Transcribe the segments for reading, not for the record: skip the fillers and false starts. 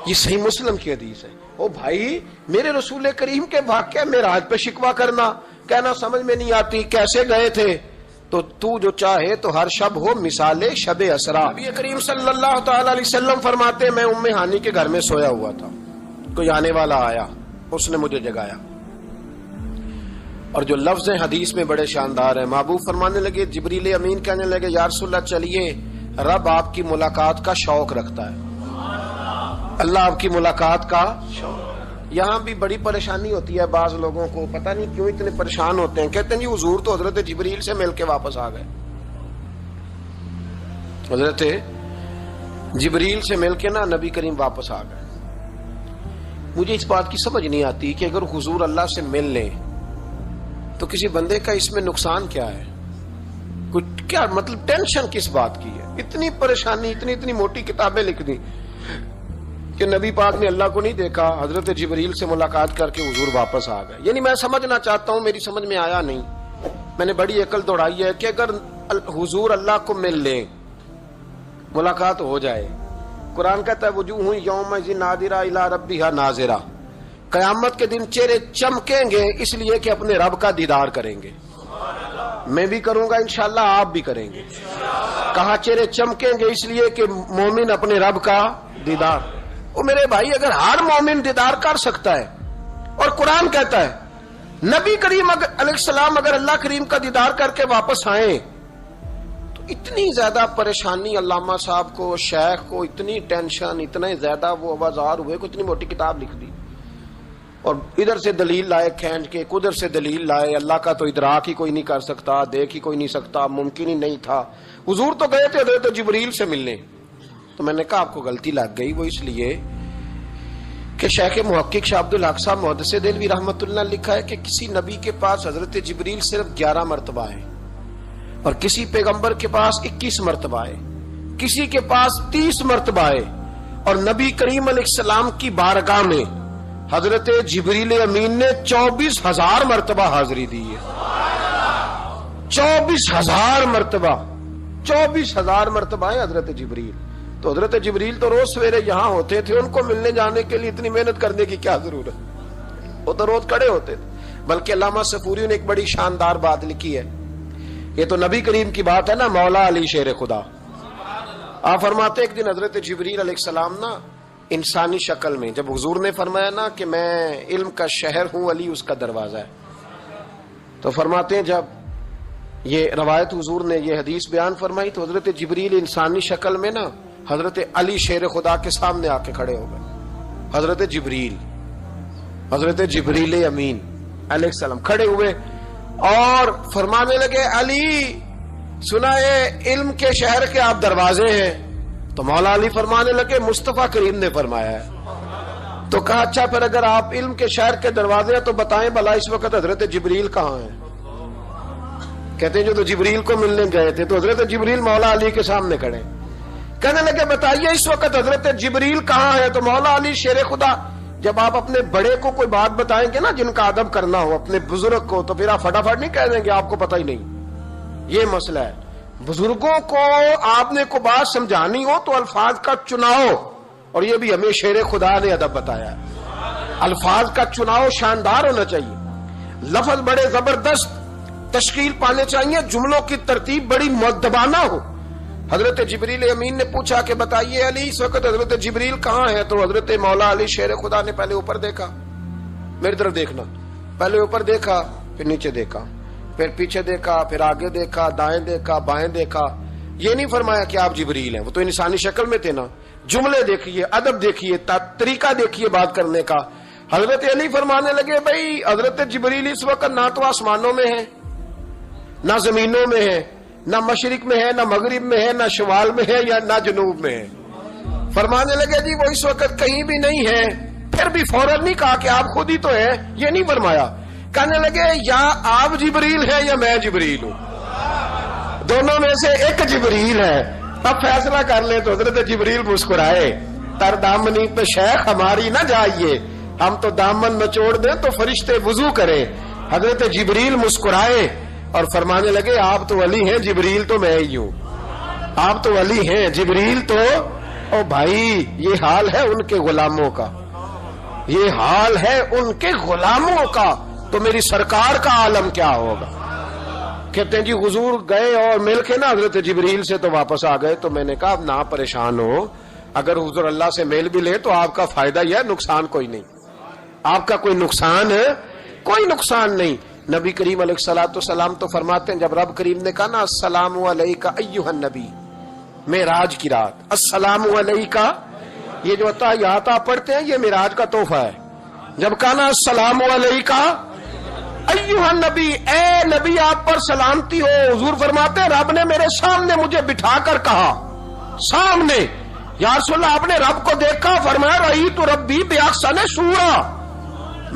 یہ صحیح مسلم کی حدیث ہے. او بھائی میرے رسول کریم کے واقعہ معراج پہ شکوہ کرنا، کہنا سمجھ میں نہیں آتی کیسے گئے تھے، تو جو چاہے تو ہر شب ہو مثال شب اسرا. نبی کریم صلی اللہ تعالی علیہ وسلم فرماتے میں ام ہانی کے گھر میں سویا ہوا تھا، کوئی آنے والا آیا، اس نے مجھے جگایا. اور جو لفظ حدیث میں بڑے شاندار ہیں. محبوب فرمانے لگے، جبریل امین کہنے لگے یا رسول اللہ چلیے، رب آپ کی ملاقات کا شوق رکھتا ہے، اللہ آپ کی ملاقات کا شوق. یہاں بھی بڑی پریشانی ہوتی ہے بعض لوگوں کو، پتہ نہیں کیوں اتنے پریشان ہوتے ہیں. کہتے ہیں جی حضور تو حضرت جبریل سے مل کے واپس آ گئے. حضرت جبریل سے مل کے نا نبی کریم واپس آ گئے. مجھے اس بات کی سمجھ نہیں آتی کہ اگر حضور اللہ سے مل لیں تو کسی بندے کا اس میں نقصان کیا ہے؟ کچھ کیا مطلب ٹینشن کس بات کی ہے؟ اتنی پریشانی، اتنی موٹی کتابیں لکھ دی کہ نبی پاک نے اللہ کو نہیں دیکھا، حضرت جبریل سے ملاقات کر کے حضور واپس آ گئے. یعنی میں سمجھنا چاہتا ہوں، میری سمجھ میں آیا نہیں، میں نے بڑی عقل دوڑائی ہے کہ اگر حضور اللہ کو مل لیں، ملاقات ہو جائے، قرآن کہتا ہے وجوہ یومئذ ناظرہ الی ربہا ناظرہ، قیامت کے دن چہرے چمکیں گے اس لیے کہ اپنے رب کا دیدار کریں گے. میں بھی کروں گا انشاءاللہ، آپ بھی کریں گے. کہا چہرے چمکیں گے اس لیے کہ مومن اپنے رب کا دیدار. وہ میرے بھائی اگر ہر مومن دیدار کر سکتا ہے، اور قرآن کہتا ہے نبی کریم علیہ السلام اگر اللہ کریم کا دیدار کر کے واپس آئیں تو اتنی زیادہ پریشانی علامہ صاحب کو، شیخ کو اتنی ٹینشن، اتنے زیادہ وہ آوازار ہوئے کہ اتنی موٹی کتاب لکھ دی، اور ادھر سے دلیل لائے کھینچ کے، ادھر سے دلیل لائے. اللہ کا تو ادراک ہی کوئی نہیں کر سکتا، دیکھ ہی کوئی نہیں سکتا، ممکن ہی نہیں تھا. حضور تو گئے تھے حضرت جبریل سے ملنے. تو میں نے کہا آپ کو غلطی لگ گئی. وہ اس لیے کہ شیخ محقق شاہ عبد الحق صاحب محدث دہلوی رحمۃ اللہ لکھا ہے کہ کسی نبی کے پاس حضرت جبریل صرف 11 مرتبہ ہے، اور کسی پیغمبر کے پاس 21 مرتبہ ہے، کسی کے پاس 30 مرتبہ ہے. اور نبی کریم علیہ السلام کی بارگاہ میں حضرت جبریل امین نے 24,000 مرتبہ حاضری دی ہے. 24,000 مرتبہ، 24,000 مرتبہ ہے حضرت جبریل. تو حضرت جبریل تو روز سویرے یہاں ہوتے تھے، ان کو ملنے جانے کے لیے اتنی محنت کرنے کی کیا ضرورت؟ وہ تو روز کھڑے ہوتے تھے. بلکہ علامہ صفوری نے ایک بڑی شاندار بات لکھی ہے، یہ تو نبی کریم کی بات ہے نا، مولا علی شیر خدا. آپ فرماتے ایک دن حضرت جبریل علیہ السلام نا انسانی شکل میں، جب حضور نے فرمایا نا کہ میں علم کا شہر ہوں، علی اس کا دروازہ ہے، تو فرماتے ہیں جب یہ روایت حضور نے یہ حدیث بیان فرمائی تو حضرت جبریل انسانی شکل میں نا حضرت علی شیر خدا کے سامنے آ کے کھڑے ہو گئے. حضرت جبریل امین علیہ السلام کھڑے ہوئے اور فرمانے لگے علی سنا ہے علم کے شہر کے آپ دروازے ہیں. تو مولا علی فرمانے لگے مصطفیٰ کریم نے فرمایا ہے. تو کہا اچھا پھر اگر آپ علم کے شہر کے دروازے ہیں تو بتائیں بھلا اس وقت حضرت جبریل کہاں ہیں؟ کہتے ہیں جو تو جبریل کو ملنے گئے تھے تو حضرت جبریل مولا علی کے سامنے کھڑے. کہنے لگے بتائیے اس وقت حضرت جبریل کہاں ہے؟ تو مولا علی شیر خدا، جب آپ اپنے بڑے کو کوئی بات بتائیں گے نا جن کا ادب کرنا ہو اپنے بزرگ کو، تو پھر آپ فٹافٹ نہیں کہہ دیں گے آپ کو پتہ ہی نہیں. یہ مسئلہ ہے، بزرگوں کو آپ نے کو بات سمجھانی ہو تو الفاظ کا چناؤ، اور یہ بھی ہمیں شیر خدا نے ادب بتایا ہے. الفاظ کا چناؤ شاندار ہونا چاہیے، لفظ بڑے زبردست تشکیل پانے چاہیے، جملوں کی ترتیب بڑی مؤدبانہ ہو. حضرت جبریل امین نے پوچھا کہ بتائیے علی اس وقت حضرت جبریل کہاں ہے؟ تو حضرت مولا علی شیر خدا نے پہلے اوپر دیکھا، میری طرف دیکھنا، پہلے اوپر دیکھا، پھر نیچے دیکھا، پھر پیچھے دیکھا، پھر آگے دیکھا، دائیں دیکھا، بائیں دیکھا. یہ نہیں فرمایا کہ آپ جبریل ہیں، وہ تو انسانی شکل میں تھے نا. جملے دیکھیے، ادب دیکھیے، طریقہ دیکھیے بات کرنے کا. حضرت علی فرمانے لگے بھائی حضرت جبریل اس وقت نہ تو آسمانوں میں ہے، نہ زمینوں میں ہے، نہ مشرق میں ہے، نہ مغرب میں ہے، نہ شمال میں ہے، یا نہ جنوب میں ہے. فرمانے لگے جی وہ اس وقت کہیں بھی نہیں ہے. پھر بھی فوراً نہیں کہا کہ آپ خود ہی تو ہیں، یہ نہیں فرمایا. کہنے لگے یا آپ جبریل ہیں یا میں جبریل ہوں، دونوں میں سے ایک جبریل ہے، اب فیصلہ کر لیں. تو حضرت جبریل مسکرائے، تر دامنی پہ شیخ ہماری نہ جائیے، ہم تو دامن نچوڑ دیں تو فرشتے وضو کریں. حضرت جبریل مسکرائے اور فرمانے لگے آپ تو ولی ہیں، جبریل تو میں ہی ہوں. آپ تو ولی ہیں، جبریل تو، او بھائی یہ حال ہے ان کے غلاموں کا، یہ حال ہے ان کے غلاموں کا، تو میری سرکار کا عالم کیا ہوگا؟ کہتے ہیں جی حضور گئے اور مل کے نا حضرت جبریل سے تو واپس آ گئے. تو میں نے کہا اب نہ پریشان ہو، اگر حضور اللہ سے میل بھی لے تو آپ کا فائدہ یہ ہے، نقصان کوئی نہیں، آپ کا کوئی نقصان ہے، کوئی نقصان نہیں. نبی کریم علیہ الصلوۃ والسلام تو فرماتے ہیں جب رب کریم نے کہا نا السلام علیکہ ایھا النبی، معراج کی رات السلام علیکہ، یہ جو تحیات آپ پڑھتے ہیں یہ معراج کا تحفہ ہے. جب کہا نا السلام علیکہ ایھا النبی، اے نبی آپ پر سلامتی ہو، حضور فرماتے ہیں رب نے میرے سامنے مجھے بٹھا کر کہا، سامنے، یا رسول اللہ آپ نے رب کو دیکھا؟ فرمایا رأیت ربی بأحسن صورۃ،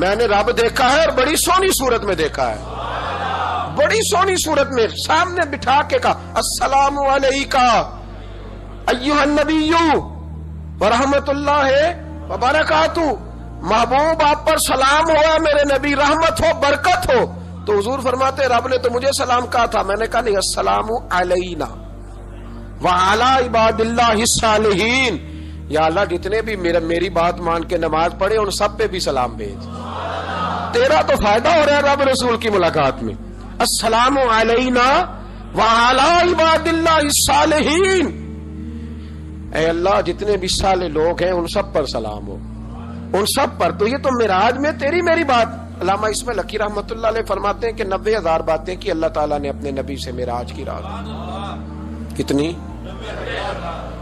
میں نے رب دیکھا ہے اور بڑی سونی صورت میں دیکھا ہے، بڑی سونی صورت میں سامنے بٹھا کے کہا السلام علیکہ ایھا النبی ورحمۃ اللہ وبرکاتہ، محبوب آپ پر سلام ہوا میرے نبی، رحمت ہو برکت ہو. تو حضور فرماتے رب نے تو مجھے سلام کہا تھا. میں نے کہا نہیں، السلام علینا وعلی عباد اللہ الصالحین، یا اللہ جتنے بھی میری بات مان کے نماز پڑھے ان سب پہ بھی سلام بھیج، تیرا تو فائدہ ہو رہا ہے رب رسول کی ملاقات میں. السلام علینا وعلی عباد اللہ الصالحین، اے اللہ جتنے بھی صالح لوگ ہیں ان سب پر سلام ہو، ان سب پر. تو یہ تو معراج میں تیری میری بات. علامہ اسماعیل حقی رحمۃ اللہ علیہ فرماتے ہیں کہ 90,000 باتیں کی اللہ تعالیٰ نے اپنے نبی سے معراج کی رات. کتنی؟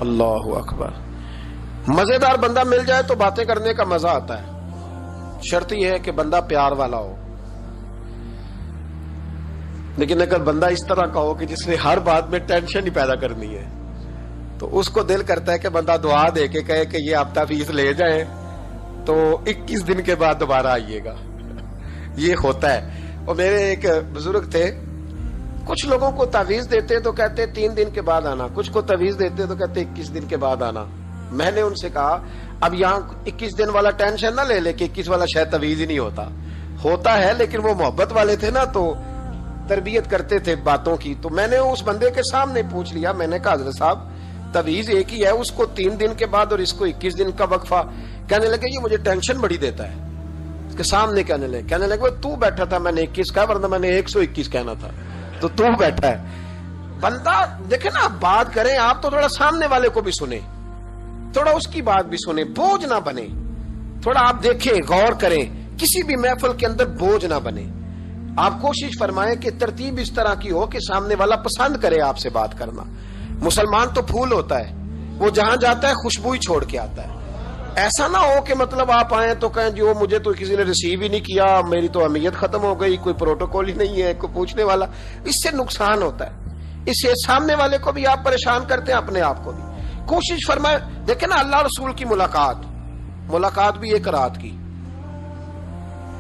اللہ اکبر. مزیدار بندہ مل جائے تو باتیں کرنے کا مزہ آتا ہے، شرط یہ ہے کہ بندہ پیار والا ہو. لیکن اگر بندہ اس طرح کا ہو کہ جس نے ہر بات میں ٹینشن ہی پیدا کرنی ہے تو اس کو دل کرتا ہے کہ بندہ دعا دے کے کہے کہ یہ ہفتہ فیس لے جائیں تو 21 دن کے بعد دوبارہ آئیے گا. یہ ہوتا ہے. اور میرے ایک بزرگ تھے، کچھ لوگوں کو تعویذ دیتے تو کہتے 3 دن کے بعد آنا، کچھ کو تعویذ دیتے تو کہتے 21 دن کے بعد آنا. میں نے ان سے کہا اب یہاں 21 دن والا ٹینشن نہ لے لے کہ 21 والا شاید تعویذ ہی نہیں ہوتا ہے، لیکن وہ محبت والے تھے نا تو تربیت کرتے تھے باتوں کی. تو میں نے اس بندے کے سامنے پوچھ لیا، میں نے کہا حضرت صاحب تعویذ ایک ہی ہے، اس کو 3 دن کے بعد اور اس کو 21 دن کا وقفہ. کہنے لگے یہ مجھے ٹینشن بڑی دیتا ہے. اس کے سامنے کہنے لگے تو بیٹھا تھا میں نے 21 کہا، ورنہ میں نے 121 کہنا تھا، تو بیٹھا ہے. بندہ دیکھے نا بات کریں آپ تو تھوڑا سامنے والے کو بھی سنیں، تھوڑا اس کی بات بھی سنیں، بوجھ نہ بنے. تھوڑا آپ دیکھیں غور کریں، کسی بھی محفل کے اندر بوجھ نہ بنے. آپ کوشش فرمائیں کہ ترتیب اس طرح کی ہو کہ سامنے والا پسند کرے آپ سے بات کرنا. مسلمان تو پھول ہوتا ہے، وہ جہاں جاتا ہے خوشبو ہی چھوڑ کے آتا ہے. ایسا نہ ہو کہ مطلب آپ آئیں تو کہیں جو مجھے تو کسی نے ریسیو ہی نہیں کیا، میری تو اہمیت ختم ہو گئی، کوئی پروٹوکول ہی نہیں ہے، کوئی پوچھنے والا. اس سے نقصان ہوتا ہے، اس سے سامنے والے کو بھی آپ پریشان کرتے ہیں، اپنے آپ کو بھی. کوشش فرمائے. دیکھیں نا اللہ رسول کی ملاقات بھی 1 رات کی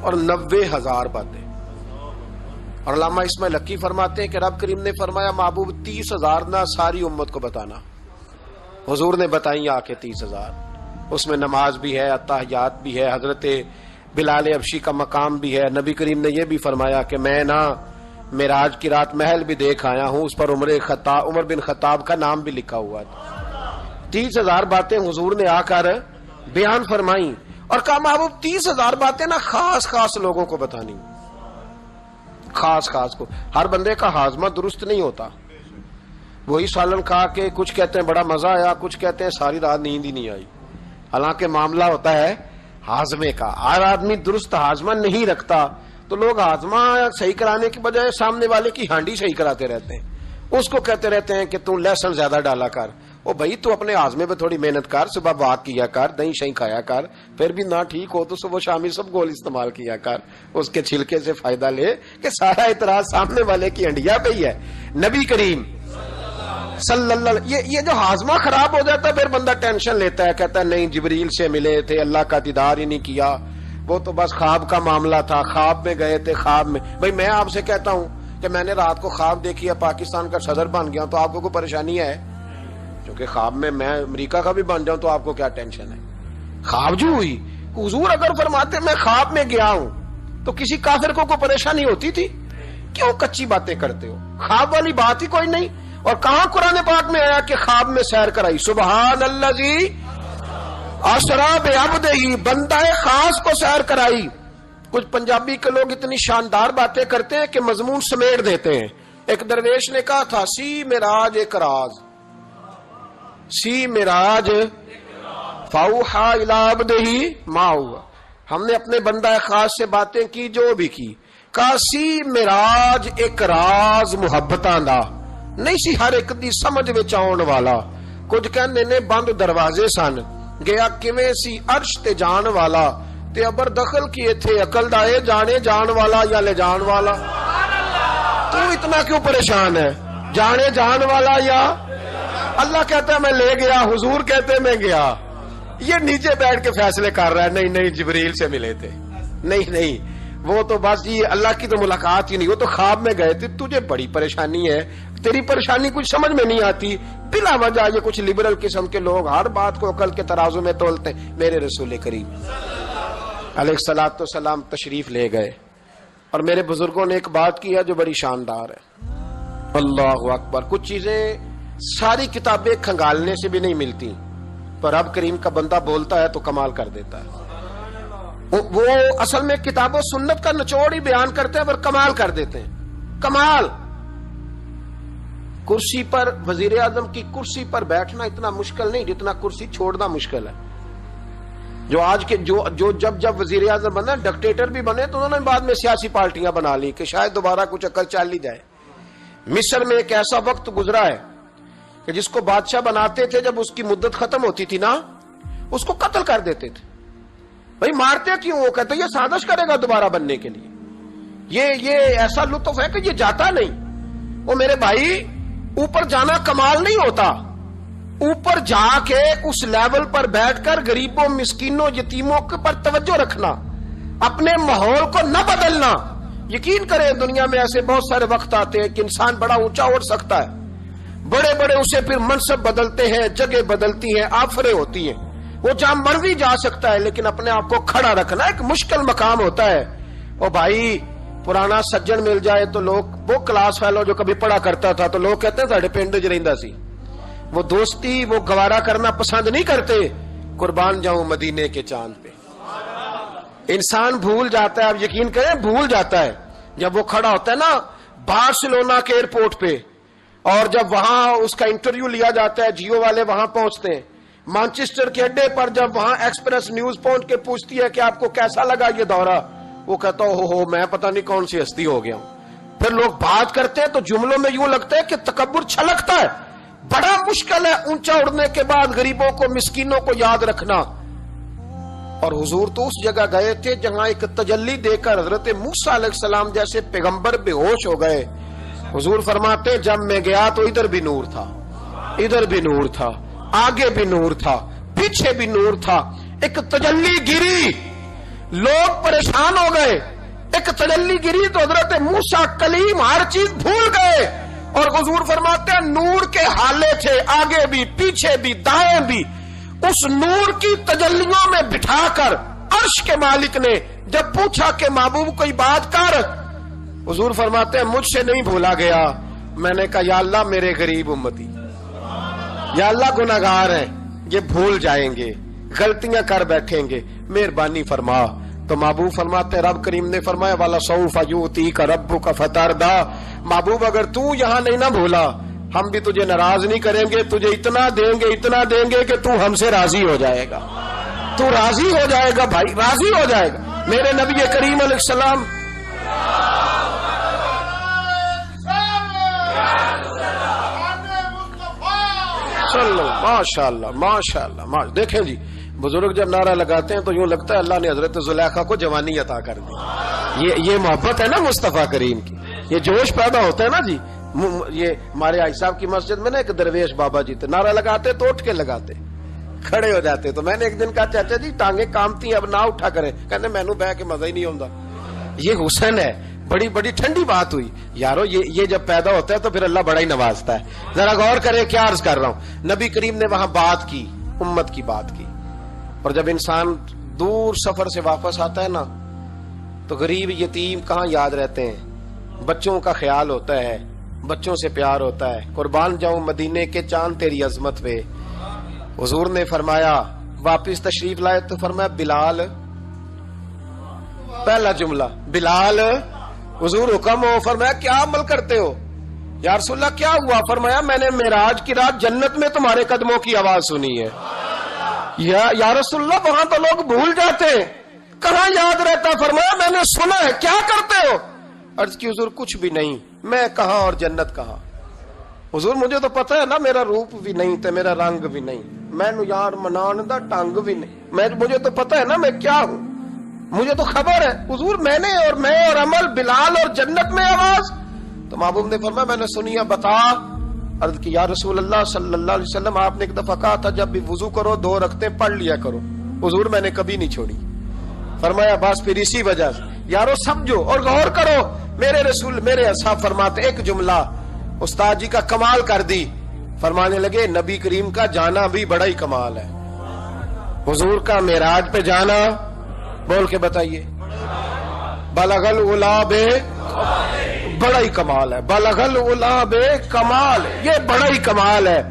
اور 90,000 باتیں. اور علامہ اسماعیل حقی فرماتے ہیں کہ رب کریم نے فرمایا محبوب 30,000 نہ ساری امت کو بتانا. حضور نے بتائی آ کے 30,000. اس میں نماز بھی ہے، اتحیات بھی ہے، حضرت بلال حبشی کا مقام بھی ہے. نبی کریم نے یہ بھی فرمایا کہ میں نا معراج کی رات محل بھی دیکھ آیا ہوں، اس پر عمر بن خطاب کا نام بھی لکھا ہوا ہے. 30,000 باتیں حضور نے آ کر بیان فرمائی اور کہا محبوب 30,000 باتیں نا خاص لوگوں کو بتانی، خاص کو. ہر بندے کا ہاضمہ درست نہیں ہوتا. وہی سالن کھا کے کچھ کہتے ہیں بڑا مزہ آیا، کچھ کہتے ہیں ساری رات نیند ہی نہیں آئی. حالانکہ معاملہ ہوتا ہے ہاضمے کا. ہر آدمی درست ہاضمہ نہیں رکھتا تو لوگ ہاضمہ صحیح کرانے کی بجائے سامنے والے کی ہانڈی صحیح کراتے رہتے ہیں. اس کو کہتے رہتے ہیں کہ تم لہسن زیادہ ڈالا کر. او بھائی تو اپنے ہاضمے پہ تھوڑی محنت کر، صبح واک کیا کر، دہی شہی کھایا کر، پھر بھی نہ ٹھیک ہو تو صبح شامی سب گول استعمال کیا کر، اس کے چھلکے سے فائدہ لے. کہ سارا اعتراض سامنے والے کی ہنڈیا پہ ہی ہے. نبی کریم صلی اللہ یہ جو ہاضمہ خراب ہو جاتا ہے پھر بندہ ٹینشن لیتا ہے، کہتا ہے نہیں جبریل سے ملے تھے، اللہ کا دیدار ہی نہیں کیا، وہ تو بس خواب کا معاملہ تھا، خواب میں گئے تھے. خواب میں بھائی میں آپ سے کہتا ہوں کہ میں نے رات کو خواب دیکھی ہے پاکستان کا صدر بن گیا تو آپ کو کوئی پریشانی ہے؟ کیونکہ خواب میں امریکہ کا بھی بن جاؤں تو آپ کو کیا ٹینشن ہے؟ خواب جو ہوئی. حضور اگر فرماتے میں خواب میں گیا ہوں تو کسی کافر کو کوئی پریشانی ہوتی تھی؟ کیوں کچی باتیں کرتے ہو؟ خواب والی بات ہی کوئی نہیں. اور کہاں قرآن پاک میں آیا کہ خواب میں سیر کرائی؟ سبحان الذی اسری بعبدہ، بندہ خاص کو سیر کرائی۔ کچھ پنجابی کے لوگ اتنی شاندار باتیں کرتے ہیں کہ مضمون سمیٹ دیتے ہیں۔ ایک درویش نے کہا تھا سی معراج ایک راز، سی معراج فاوحا الی عبدہ ما ہوا، ہم نے اپنے بندہ خاص سے باتیں کی جو بھی کی، کہا سی معراج ایک راز محبتاں دا نہیں سی ہر ایک دی سمجھ وچ آਉਣ والا، کچھ کہندے نے بند دروازے سن، گیا کیویں سی عرش تے جان والا، تے ابر دخل کیے تھے عقل دا اے جانے جان والا یا لے جان والا؟ تو اتنا کیوں پریشان ہے؟ جانے جان والا یا اللہ کہتا ہے میں لے گیا، حضور کہتے ہیں میں گیا، یہ نیچے بیٹھ کے فیصلے کر رہا ہے۔ نہیں نہیں جبریل سے ملے تھے، نہیں نہیں وہ تو بس یہ اللہ کی تو ملاقات ہی نہیں، وہ تو خواب میں گئے تھے۔ تجھے بڑی پریشانی ہے، تیری پریشانی کچھ سمجھ میں نہیں آتی، بلا وجہ یہ کچھ لبرل قسم کے لوگ ہر بات کو عقل کے ترازو میں تولتے ہیں۔ میرے رسول کریم علیہ الصلوۃ والسلام تشریف لے گئے اور میرے بزرگوں نے ایک بات کی ہے جو بڑی شاندار ہے، اللہ اکبر۔ کچھ چیزیں ساری کتابیں کھنگالنے سے بھی نہیں ملتی، پر رب کریم کا بندہ بولتا ہے تو کمال کر دیتا ہے۔ وہ اصل میں کتاب و سنت کا نچوڑ ہی بیان کرتے ہیں پر کمال کر دیتے ہیں، کمال۔ کرسی پر، وزیر اعظم کی کرسی پر بیٹھنا اتنا مشکل نہیں جتنا کرسی چھوڑنا مشکل ہے۔ جو آج کے جو جب وزیر اعظم بنا ڈکٹیٹر بھی بنے تو انہوں نے بعد میں سیاسی پارٹیاں بنا لی کہ شاید دوبارہ کچھ عقل چل ہی جائے۔ مصر میں ایک ایسا وقت گزرا ہے کہ جس کو بادشاہ بناتے تھے جب اس کی مدت ختم ہوتی تھی نا اس کو قتل کر دیتے تھے۔ بھائی مارتے کیوں؟ وہ کہتے یہ سازش کرے گا دوبارہ بننے کے لیے، یہ ایسا لطف ہے کہ یہ جاتا نہیں۔ وہ میرے بھائی اوپر جانا کمال نہیں ہوتا، اوپر جا کے اس لیول پر بیٹھ کر غریبوں مسکینوں یتیموں کے پر توجہ رکھنا، اپنے ماحول کو نہ بدلنا۔ یقین کریں دنیا میں ایسے بہت سارے وقت آتے ہیں کہ انسان بڑا اونچا اٹھ سکتا ہے، بڑے بڑے اسے پھر منصب بدلتے ہیں، جگہ بدلتی ہیں، آفریں ہوتی ہیں، وہ جہاں مرضی جا سکتا ہے، لیکن اپنے آپ کو کھڑا رکھنا ایک مشکل مقام ہوتا ہے۔ او بھائی پرانا سجن مل جائے تو لوگ، وہ کلاس فیلو جو کبھی پڑھا کرتا تھا تو لوگ کہتے ہیں ساڈے پنڈ وچ رہندا سی، وہ دوستی وہ گوارا کرنا پسند نہیں کرتے۔ قربان جاؤں مدینے کے چاند پہ، انسان بھول جاتا ہے، اب یقین کریں بھول جاتا ہے۔ جب وہ کھڑا ہوتا ہے نا بارسلونا کے ایئرپورٹ پہ، اور جب وہاں اس کا انٹرویو لیا جاتا ہے، جیو والے وہاں پہنچتے ہیں، مانچسٹر کے اڈے پر جب وہاں ایکسپریس نیوز پہنچ کے پوچھتی ہے کہ آپ کو کیسا لگا یہ دورہ، وہ کہتا ہو میں پتہ نہیں کون سی ہستی ہو گیا ہوں۔ پھر لوگ بات کرتے ہیں تو جملوں میں یوں لگتا ہے کہ تکبر چھلکتا ہے۔ بڑا مشکل ہے اونچا اڑنے کے بعد غریبوں کو مسکینوں کو یاد رکھنا۔ اور حضور تو اس جگہ گئے تھے جہاں ایک تجلی دے کر حضرت موسیٰ علیہ السلام جیسے پیغمبر بے ہوش ہو گئے۔ حضور فرماتے جب میں گیا تو ادھر بھی نور تھا، ادھر بھی نور تھا، آگے بھی نور تھا، پیچھے بھی نور تھا۔ ایک تجلی گری، لوگ پریشان ہو گئے، ایک تجلی گری تو حضرت موسیٰ کلیم ہر چیز بھول گئے، اور حضور فرماتے ہیں نور کے حالے تھے، آگے بھی پیچھے بھی دائیں بھی۔ اس نور کی تجلیوں میں بٹھا کر عرش کے مالک نے جب پوچھا کہ محبوب کوئی بات کر، حضور فرماتے ہیں مجھ سے نہیں بھولا گیا۔ میں نے کہا یا اللہ میرے غریب امتی، یا اللہ گناہگار ہیں، یہ بھول جائیں گے، غلطیاں کر بیٹھیں گے، مہربانی فرما۔ تو محبوب فرماتے ہیں رب کریم نے فرمایا وَلَسَوْفَ يُؤْتِيكَ رَبُّكَ فَتَرْضَىٰ، محبوب اگر تو یہاں نہیں نہ بھولا ہم بھی تجھے ناراض نہیں کریں گے، تجھے اتنا دیں گے کہ تو ہم سے راضی ہو جائے گا، تو راضی ہو جائے گا بھائی، راضی ہو جائے گا۔ میرے نبی کریم علیہ السلام ماشاء اللہ دیکھیں جی بزرگ جب نعرہ لگاتے ہیں تو یوں لگتا ہے اللہ نے حضرت زلیخا کو جوانی عطا کر دی۔ یہ محبت ہے نا مصطفیٰ کریم کی، یہ جوش پیدا ہوتا ہے نا جی۔ یہ ہمارے آئی صاحب کی مسجد میں نا ایک درویش بابا جی تھے، نعرہ لگاتے تو اٹھ کے لگاتے، کھڑے ہو جاتے۔ تو میں نے ایک دن کہا چاچا جی ٹانگیں کامتی ہیں اب نہ اٹھا کریں، کہنے مینو بہ کے مزہ ہی نہیں آتا۔ یہ حسن ہے، بڑی ٹھنڈی بات ہوئی یارو، یہ جب پیدا ہوتا ہے تو پھر اللہ بڑا ہی نوازتا ہے۔ ذرا غور کرے کیا عرض کر رہا ہوں۔ نبی کریم نے وہاں بات کی، امت کی بات کی، اور جب انسان دور سفر سے واپس آتا ہے نا تو غریب یتیم کہاں یاد رہتے ہیں، بچوں کا خیال ہوتا ہے، بچوں سے پیار ہوتا ہے. قربان جاؤں مدینے کے چاند تیری عظمت پہ. حضور نے فرمایا واپس تشریف لائے تو فرمایا بلال, پہلا جملہ بلال. حضور حکم ہو, فرمایا کیا عمل کرتے ہو؟ یا رسول اللہ کیا ہوا؟ فرمایا میں نے معراج کی رات جنت میں تمہارے قدموں کی آواز سنی ہے. یا رسول اللہ وہاں تو لوگ بھول جاتے ہیں, کہاں یاد رہتا؟ فرمایا میں نے سنا ہے. کیا کرتے ہو؟ عرض کی حضور کچھ بھی نہیں. میں کہاں اور جنت کہاں؟ حضور مجھے تو پتا ہے نا میرا روپ بھی نہیں تے میرا رنگ بھی نہیں, میں نو یار منان دا ٹنگ بھی نہیں, مجھے تو پتا ہے نا میں کیا ہوں, مجھے تو خبر ہے. حضور میں نے اور عمل, بلال اور جنت میں آواز. تو محبوب نے فرمایا میں نے سنی ہے, بتا. عرض کی یا رسول اللہ صلی اللہ علیہ وسلم آپ نے ایک دفعہ کہا تھا جب بھی وضو کرو 2 رکعتیں پڑھ لیا کرو. حضور میں نے کبھی نہیں چھوڑی. فرمایا بس پھر اسی وجہ سے یارو سمجھو اور غور کرو. میرے رسول میرے اصحاب فرماتے ایک جملہ استاد جی کا کمال کر دی. فرمانے لگے نبی کریم کا جانا بھی بڑا ہی کمال ہے. حضور کا معراج پہ جانا, بول کے بتائیے, بلغ العلا بے, بڑا ہی کمال ہے. بلغ العلا بے کمال, یہ بڑا ہی کمال ہے.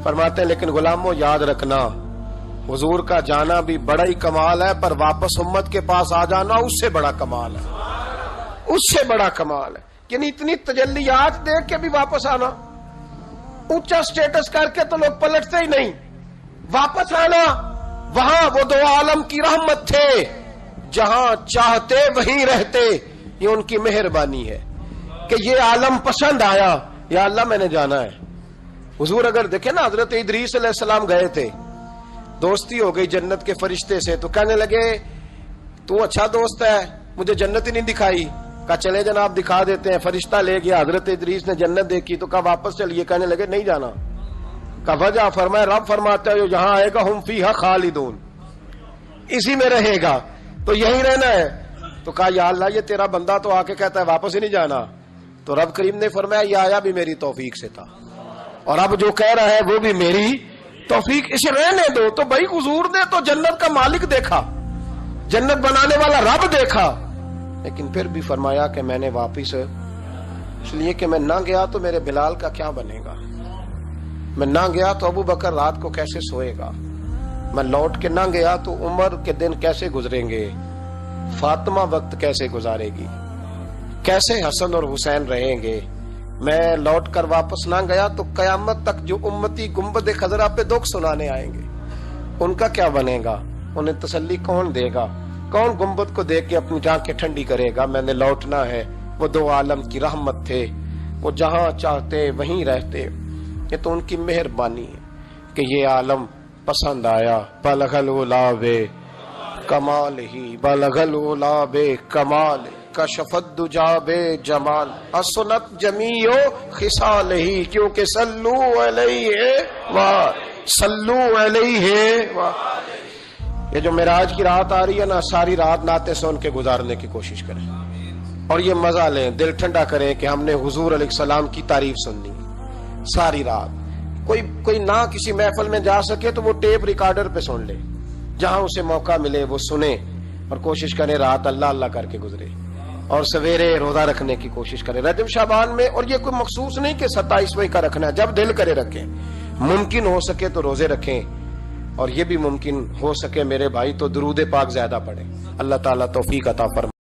فرماتے ہیں لیکن غلاموں یاد رکھنا حضور کا جانا بھی بڑا ہی کمال ہے, پر واپس امت کے پاس آ جانا اس سے بڑا کمال ہے. اس سے بڑا کمال ہے. یعنی اتنی تجلیات دیکھ کے بھی واپس آنا, اونچا سٹیٹس کر کے تو لوگ پلٹتے ہی نہیں. واپس آنا, وہاں وہ 2 عالم کی رحمت تھے, جہاں چاہتے وہیں رہتے. یہ ان کی مہربانی ہے کہ یہ عالم پسند آیا, یا اللہ میں نے جانا ہے. حضور اگر دیکھیں نا حضرت ادریس علیہ السلام گئے تھے, دوستی ہو گئی جنت کے فرشتے سے, تو کہنے لگے تو اچھا دوست ہے, مجھے جنت ہی نہیں دکھائی. کہا چلے جناب دکھا دیتے ہیں. فرشتہ لے گیا, حضرت ادریس نے جنت دیکھی تو کہا واپس چلیے. کہنے لگے نہیں جانا. کہا وجہ؟ فرمایا رب فرماتا ہے یہاں آئے گا ہم فیہا خالدون, اسی میں رہے گا, تو یہی رہنا ہے. تو کہا یا اللہ یہ تیرا بندہ تو آ کے کہتا ہے واپس ہی نہیں جانا. تو رب کریم نے فرمایا یہ آیا بھی میری توفیق سے تھا, اور اب جو کہہ رہا ہے وہ بھی میری توفیق, اسے رہنے دو. تو بھائی حضور نے تو جنت کا مالک دیکھا, جنت بنانے والا رب دیکھا, لیکن پھر بھی فرمایا کہ میں نے واپس, اس لیے کہ میں نہ گیا تو میرے بلال کا کیا بنے گا, میں نہ گیا تو ابو بکر رات کو کیسے سوئے گا, میں لوٹ کے نہ گیا تو عمر کے دن کیسے گزریں گے, فاطمہ وقت کیسے گزارے گی, کیسے حسن اور حسین رہیں گے. میں لوٹ کر واپس نہ گیا تو قیامت تک جو امتی گنبد خضرا پہ دکھ سنانے آئیں گے ان کا کیا بنے گا, انہیں تسلی کون دے گا, کون گنبد کو دیکھ کے اپنی آنکھیں ٹھنڈی کرے گا. میں نے لوٹنا ہے. وہ 2 عالم کی رحمت تھے, وہ جہاں چاہتے وہیں رہتے. یہ تو ان کی مہربانی ہے کہ یہ عالم پسند آیا. بلغ العلا بے کمال ہی, بلغ العلا بے کمال, کشف الدجا بے جمال, حسنت جمیع خصال ہی, کیونکہ صلو علیہ صلو علیہ. یہ جو معراج کی رات آ رہی ہے نا, ساری رات نعتیں سن کے گزارنے کی کوشش کریں اور یہ مزہ لیں, دل ٹھنڈا کریں کہ ہم نے حضور علیہ السلام کی تعریف سننی ساری رات. کوئی نہ کسی محفل میں جا سکے تو وہ ٹیپ ریکارڈر پہ سن لے, جہاں اسے موقع ملے وہ سنے, اور کوشش کرے رات اللہ اللہ کر کے گزرے, اور سویرے روزہ رکھنے کی کوشش کرے رجب شعبان میں. اور یہ کوئی مخصوص نہیں کہ 27ویں کا رکھنا ہے, جب دل کرے رکھیں. ممکن ہو سکے تو روزے رکھیں, اور یہ بھی ممکن ہو سکے میرے بھائی تو درود پاک زیادہ پڑھیں. اللہ تعالیٰ توفیق عطا فرمائے.